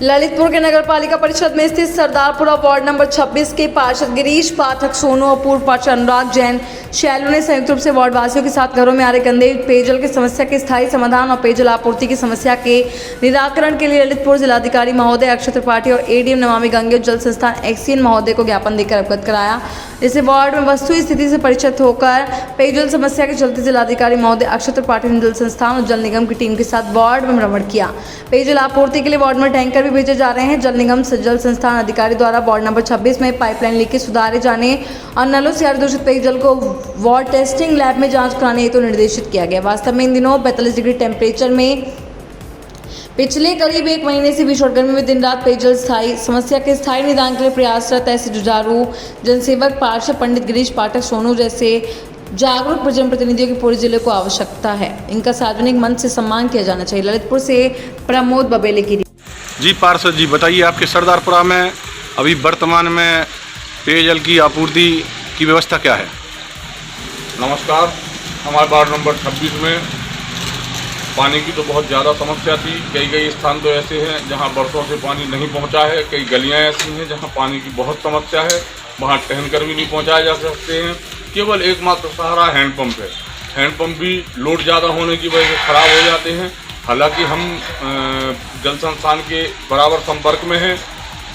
ललितपुर के नगर पालिका परिषद में स्थित सरदारपुरा वार्ड नंबर 26 के पार्षद गिरीश पाठक, सोनू और पूर्व पार्षद अनुराग जैन शैलू ने संयुक्त रूप से वार्ड वासियों के साथ घरों में आ रहे गंदे पेयजल की समस्या के स्थायी समाधान और पेयजल आपूर्ति की समस्या के निराकरण के लिए ललितपुर जिलाधिकारी महोदय अक्षय त्रिपाठी और एडीएम नमामि गंगे जल संस्थान एक्सीएन महोदय को ज्ञापन देकर अवगत कराया। इसे वार्ड में वस्तु स्थिति से परिचित होकर पेयजल समस्या के चलते जिलाधिकारी महोदय अक्षय त्रिपाठी ने जल संस्थान और जल निगम की टीम के साथ वार्ड में भ्रमण किया। पेयजल आपूर्ति के लिए वार्ड में टैंकर भी भेजे जा रहे हैं। जल निगम से जल संस्थान अधिकारी द्वारा वार्ड नंबर 26 में पाइपलाइन लीकेज सुधारे जाने और नलों से आ रहे दूषित पेयजल को वार्ड टेस्टिंग लैब में जांच कराने हेतु निर्देशित किया गया। वास्तव में इन दिनों 45 डिग्री टेम्परेचर में पिछले करीब 1 महीने से भीषण गर्मी में दिन रात पेयजल समस्या के स्थायी निदान के लिए प्रयासरत ऐसे जुझारू जनसेवक पार्षद पंडित गिरीश पाठक, सोनू जैसे जागरूक जनप्रतिनिधियों की पूरे जिले को आवश्यकता है। इनका सार्वजनिक मंच से सम्मान किया जाना चाहिए। ललितपुर से प्रमोद बबेले की जी। पार्षद जी बताइए, आपके सरदारपुरा में अभी वर्तमान में पेयजल की आपूर्ति की व्यवस्था क्या है? नमस्कार। हमारे वार्ड नंबर 26 में पानी की तो बहुत ज़्यादा समस्या थी। कई स्थान तो ऐसे हैं जहां वर्षों से पानी नहीं पहुंचा है। कई गलियां ऐसी हैं जहां पानी की बहुत समस्या है, वहां टैंकर भी नहीं पहुंचाए जा सकते हैं। केवल एकमात्र सहारा हैंडपम्प है। हैंडपम्प भी लोड ज़्यादा होने की वजह से ख़राब हो जाते हैं। हालांकि हम जल संस्थान के बराबर संपर्क में हैं,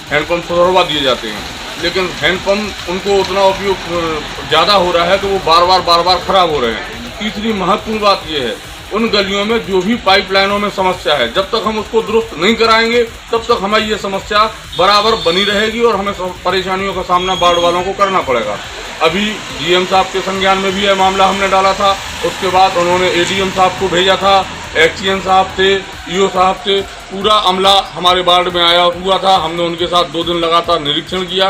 हैंडपम्प सुधरवा दिए जाते हैं, लेकिन हैंडपम्प उनको उतना उपयोग ज़्यादा हो रहा है कि वो बार बार ख़राब हो रहे हैं। तीसरी महत्वपूर्ण बात ये है, उन गलियों में जो भी पाइपलाइनों में समस्या है, जब तक हम उसको दुरुस्त नहीं कराएंगे तब तक हमारी ये समस्या बराबर बनी रहेगी और हमें परेशानियों का सामना वार्ड वालों को करना पड़ेगा। अभी डीएम साहब के संज्ञान में भी यह मामला हमने डाला था। उसके बाद उन्होंने एडीएम साहब को भेजा था, एक्सीएन साहब से, ईओ साहब से, पूरा अमला हमारे वार्ड में आया हुआ था। हमने उनके साथ 2 दिन लगातार निरीक्षण किया।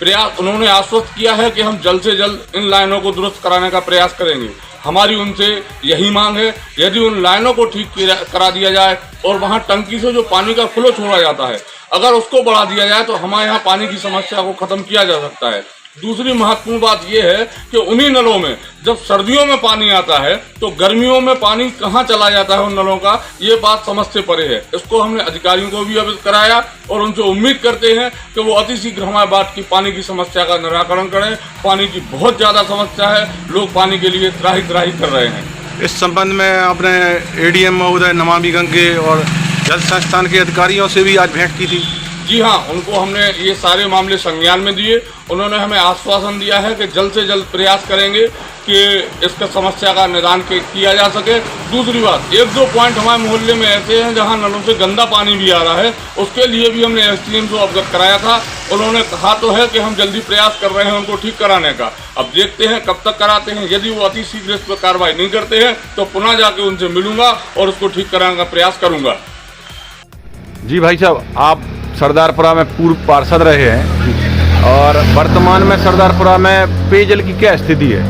प्रयास उन्होंने आश्वस्त किया है कि हम जल्द से जल्द इन लाइनों को दुरुस्त कराने का प्रयास करेंगे। हमारी उनसे यही मांग है, यदि उन लाइनों को ठीक करा दिया जाए और वहां टंकी से जो पानी का फ्लो छोड़ा जाता है, अगर उसको बढ़ा दिया जाए तो हमारे यहाँ पानी की समस्या को ख़त्म किया जा सकता है। दूसरी महत्वपूर्ण बात यह है कि उन्हीं नलों में जब सर्दियों में पानी आता है तो गर्मियों में पानी कहाँ चला जाता है उन नलों का, ये बात समझ से परे है। इसको हमने अधिकारियों को भी अवगत कराया और उनसे उम्मीद करते हैं कि वो अतिशीघ्र हमारे बात की पानी की समस्या का निराकरण करें। पानी की बहुत ज़्यादा समस्या है, लोग पानी के लिए त्राही कर रहे हैं। इस संबंध में आपने एडीएम महोदय, नमामि गंगे और जल संस्थान के अधिकारियों से भी आज भेंट की थी? जी हाँ, उनको हमने ये सारे मामले संज्ञान में दिए। उन्होंने हमें आश्वासन दिया है कि जल्द से जल्द प्रयास करेंगे कि इसका समस्या का निदान किया जा सके। दूसरी बात, 1-2 पॉइंट हमारे मोहल्ले में ऐसे हैं जहां नलों से गंदा पानी भी आ रहा है, उसके लिए भी हमने एसडीएम को अवगत कराया था। उन्होंने कहा तो है कि हम जल्दी प्रयास कर रहे हैं उनको ठीक कराने का। अब देखते हैं कब तक कराते हैं। यदि वो अति शीघ्र इस पर कार्रवाई नहीं करते हैं तो पुनः जाके उनसे मिलूंगा और उसको ठीक कराने का प्रयास करूँगा। जी भाई साहब, आप सरदारपुरा में पूर्व पार्षद रहे हैं और वर्तमान में सरदारपुरा में पेयजल की क्या स्थिति है?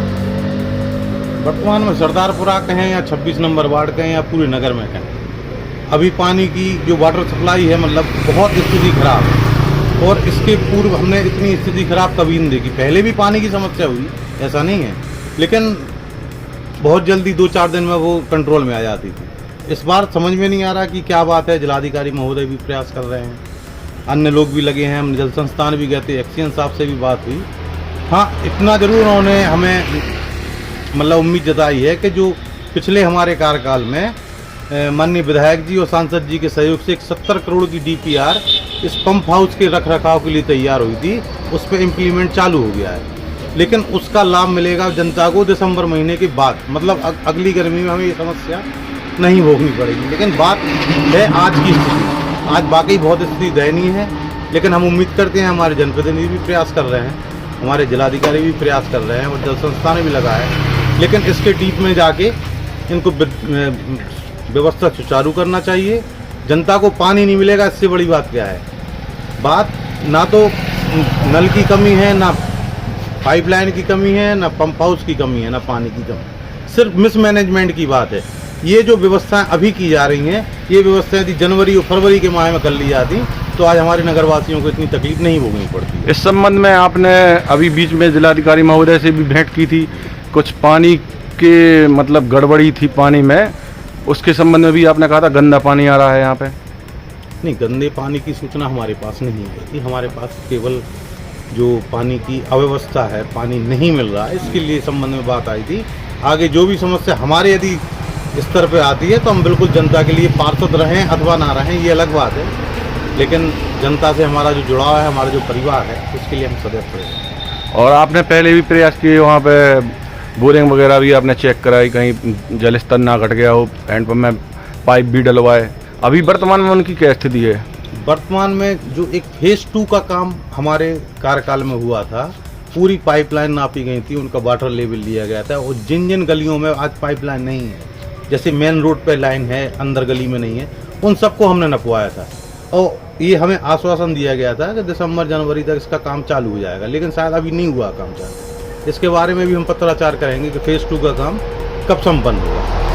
वर्तमान में सरदारपुरा कहें या 26 नंबर वार्ड कहें या पूरे नगर में कहें, अभी पानी की जो वाटर सप्लाई है मतलब बहुत स्थिति खराब है। और इसके पूर्व हमने इतनी स्थिति खराब कभी नहीं देखी। पहले भी पानी की समस्या हुई, ऐसा नहीं है, लेकिन बहुत जल्दी 2-4 दिन में वो कंट्रोल में आ जाती थी। इस बार समझ में नहीं आ रहा कि क्या बात है। जिलाधिकारी महोदय भी प्रयास कर रहे हैं, अन्य लोग भी लगे हैं, हम जल संस्थान भी गए थे, एक्सीएन साहब से भी बात हुई। हाँ, इतना ज़रूर उन्होंने हमें मतलब उम्मीद जताई है कि जो पिछले हमारे कार्यकाल में माननीय विधायक जी और सांसद जी के सहयोग से 70 करोड़ की डीपीआर इस पंप हाउस के रख रखाव के लिए तैयार हुई थी, उस पर इम्प्लीमेंट चालू हो गया है। लेकिन उसका लाभ मिलेगा जनता को दिसंबर महीने के बाद, मतलब अगली गर्मी में हमें ये समस्या नहीं भोगनी पड़ेगी। लेकिन बात है आज की स्थिति, आज वाकई बहुत स्थिति दयनीय है। लेकिन हम उम्मीद करते हैं, हमारे जनप्रतिनिधि भी प्रयास कर रहे हैं, हमारे जिलाधिकारी भी प्रयास कर रहे हैं और जल संस्थान भी लगा है। लेकिन इसके डीप में जाके इनको व्यवस्था सुचारू करना चाहिए। जनता को पानी नहीं मिलेगा, इससे बड़ी बात क्या है? बात ना तो नल की कमी है, ना पाइपलाइन की कमी है, ना पंप हाउस की कमी है, ना पानी की कमी, सिर्फ मिसमैनेजमेंट की बात है। ये जो व्यवस्थाएं अभी की जा रही हैं, ये व्यवस्थाएं यदि जनवरी और फरवरी के माह में कर ली जाती तो आज हमारे नगरवासियों को इतनी तकलीफ नहीं भोगनी पड़ती। इस संबंध में आपने अभी बीच में जिलाधिकारी महोदय से भी भेंट की थी। कुछ पानी के मतलब गड़बड़ी थी पानी में, उसके संबंध में भी आपने कहा था गंदा पानी आ रहा है यहाँ पे। नहीं, गंदे पानी की सूचना हमारे पास नहीं आई थी। हमारे पास केवल जो पानी की अव्यवस्था है, पानी नहीं मिल रहा है, इसके लिए संबंध में बात आई थी। आगे जो भी समस्या हमारे यदि स्तर पे आती है तो हम बिल्कुल जनता के लिए पार्षद रहें अथवा ना रहें, ये अलग बात है, लेकिन जनता से हमारा जो जुड़ाव है, हमारा जो परिवार है, इसके लिए हम सदैव खड़े हैं। और आपने पहले भी प्रयास किए, वहाँ पे बोरिंग वगैरह भी आपने चेक कराई, कहीं जल स्तर ना घट गया हो, हैंडपम्प में पाइप भी डलवाए, अभी वर्तमान में उनकी क्या स्थिति है? वर्तमान में जो एक फेज 2 का काम हमारे कार्यकाल में हुआ था, पूरी पाइपलाइन नापी गई थी, उनका वाटर लेवल लिया गया था, और जिन जिन गलियों में आज पाइपलाइन नहीं है, जैसे मेन रोड पे लाइन है, अंदर गली में नहीं है, उन सबको हमने नपवाया था। और ये हमें आश्वासन दिया गया था कि दिसंबर जनवरी तक इसका काम चालू हो जाएगा, लेकिन शायद अभी नहीं हुआ काम चालू। इसके बारे में भी हम पत्राचार करेंगे कि फेज 2 का काम कब संपन्न होगा।